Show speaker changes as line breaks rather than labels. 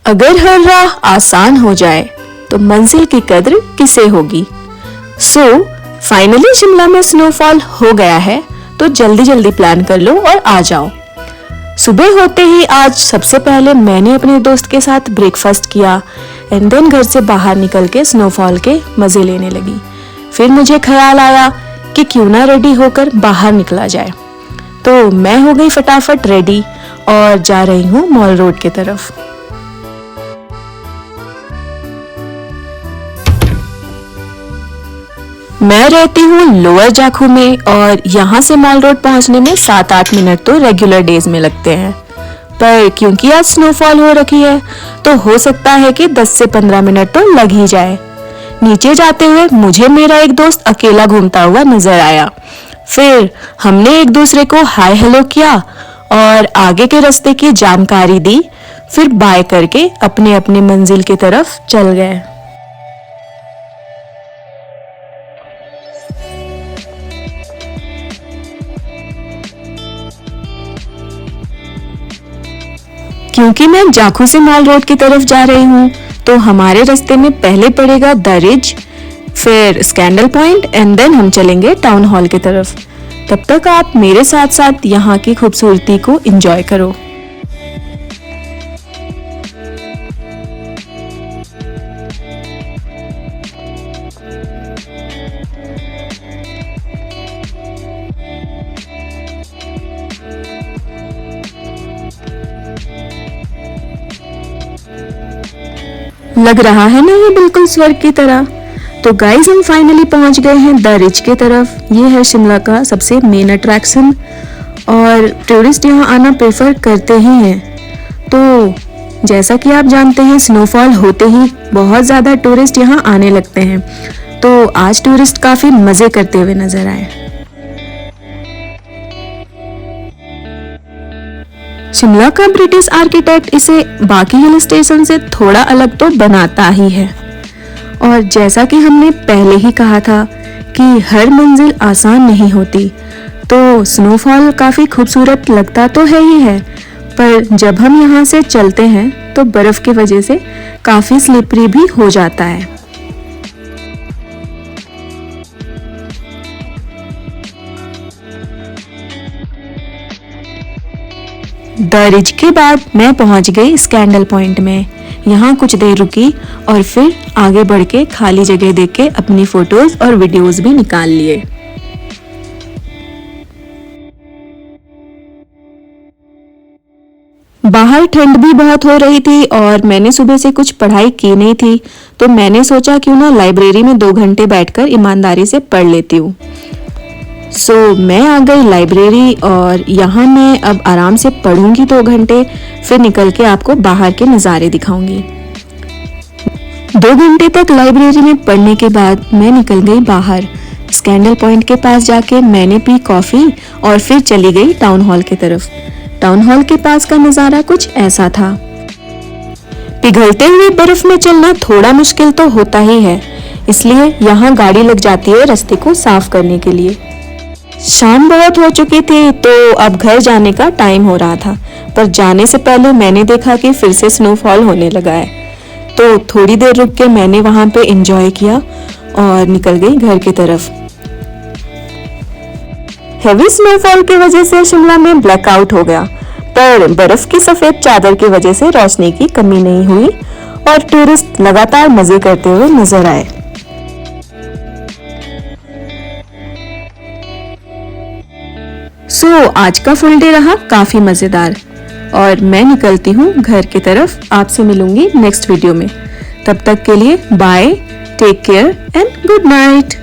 अगर हर राह आसान हो जाए तो मंजिल की कद्र किसे होगी। सो फाइनली शिमला में स्नोफॉल हो गया है, तो जल्दी जल्दी प्लान कर लो और आ जाओ। सुबह होते ही आज सबसे पहले मैंने अपने दोस्त के साथ ब्रेकफास्ट किया एंड देन घर से बाहर निकल के स्नोफॉल के मजे लेने लगी। फिर मुझे ख्याल आया कि क्यों ना रेडी होकर बाहर निकला जाए, तो मैं हो गई फटाफट रेडी और जा रही हूँ मॉल रोड की तरफ। मैं रहती हूँ लोअर जाखू में और यहाँ से मॉल रोड पहुँचने में 7-8 मिनट तो रेगुलर डेज में लगते हैं, पर क्योंकि आज स्नोफॉल हो रखी है तो हो सकता है कि 10 से 15 मिनट तो लग ही जाए। नीचे जाते हुए मुझे मेरा एक दोस्त अकेला घूमता हुआ नजर आया। फिर हमने एक दूसरे को हाय हेलो किया और आगे के रास्ते की जानकारी दी, फिर बाय करके अपने अपने मंजिल की तरफ चल गए। क्योंकि मैं जाखू से मॉल रोड की तरफ जा रही हूँ, तो हमारे रास्ते में पहले पड़ेगा द रिज, फिर स्कैंडल पॉइंट एंड देन हम चलेंगे टाउन हॉल की तरफ। तब तक आप मेरे साथ साथ यहाँ की खूबसूरती को एंजॉय करो। लग रहा है ना ये बिल्कुल स्वर्ग की तरह। तो गाइस हम फाइनली पहुंच गए हैं द रिज की तरफ। ये है शिमला का सबसे मेन अट्रैक्शन और टूरिस्ट यहाँ आना प्रेफर करते ही हैं। तो जैसा कि आप जानते हैं स्नोफॉल होते ही बहुत ज़्यादा टूरिस्ट यहाँ आने लगते हैं, तो आज टूरिस्ट काफ़ी मज़े करते हुए नज़र आए। शिमला का ब्रिटिश आर्किटेक्ट इसे बाकी हिल स्टेशन से थोड़ा अलग तो बनाता ही है, और जैसा कि हमने पहले ही कहा था कि हर मंजिल आसान नहीं होती, तो स्नोफॉल काफ़ी खूबसूरत लगता तो है ही है, पर जब हम यहाँ से चलते हैं तो बर्फ़ की वजह से काफ़ी स्लिपरी भी हो जाता है। द रिज के बाद मैं पहुंच गई स्कैंडल पॉइंट में। यहाँ कुछ देर रुकी और फिर आगे बढ़ के खाली जगह देख के अपनी फोटोज और वीडियोस भी निकाल लिए। बाहर ठंड भी बहुत हो रही थी और मैंने सुबह से कुछ पढ़ाई की नहीं थी, तो मैंने सोचा क्यों ना लाइब्रेरी में 2 घंटे बैठकर ईमानदारी से पढ़ लेती हूँ। सो मैं आ गई लाइब्रेरी और यहाँ मैं अब आराम से पढ़ूंगी 2 घंटे, फिर निकल के आपको बाहर के नज़ारे दिखाऊंगी। 2 घंटे तक लाइब्रेरी में पढ़ने के बाद मैं निकल गई बाहर। स्कैंडल पॉइंट के पास जाके मैंने पी कॉफ़ी और फिर चली गई टाउन हॉल की तरफ। टाउन हॉल के पास का नज़ारा कुछ ऐसा था। पिघलते हुए बर्फ में चलना थोड़ा मुश्किल तो होता ही है, इसलिए यहाँ गाड़ी लग जाती है रास्ते को साफ करने के लिए। शाम बहुत हो चुकी थी तो अब घर जाने का टाइम हो रहा था, पर जाने से पहले मैंने देखा कि फिर से स्नोफॉल होने लगा है, तो थोड़ी देर रुक के मैंने वहां पे एंजॉय किया और निकल गई घर की तरफ। हेवी स्नोफॉल की वजह से शिमला में ब्लैकआउट हो गया, पर बर्फ की सफेद चादर की वजह से रोशनी की कमी नहीं हुई और टूरिस्ट लगातार मजे करते हुए नजर आए। सो आज का फुल डे रहा काफी मजेदार और मैं निकलती हूँ घर की तरफ। आपसे मिलूंगी नेक्स्ट वीडियो में। तब तक के लिए bye, take care and good night.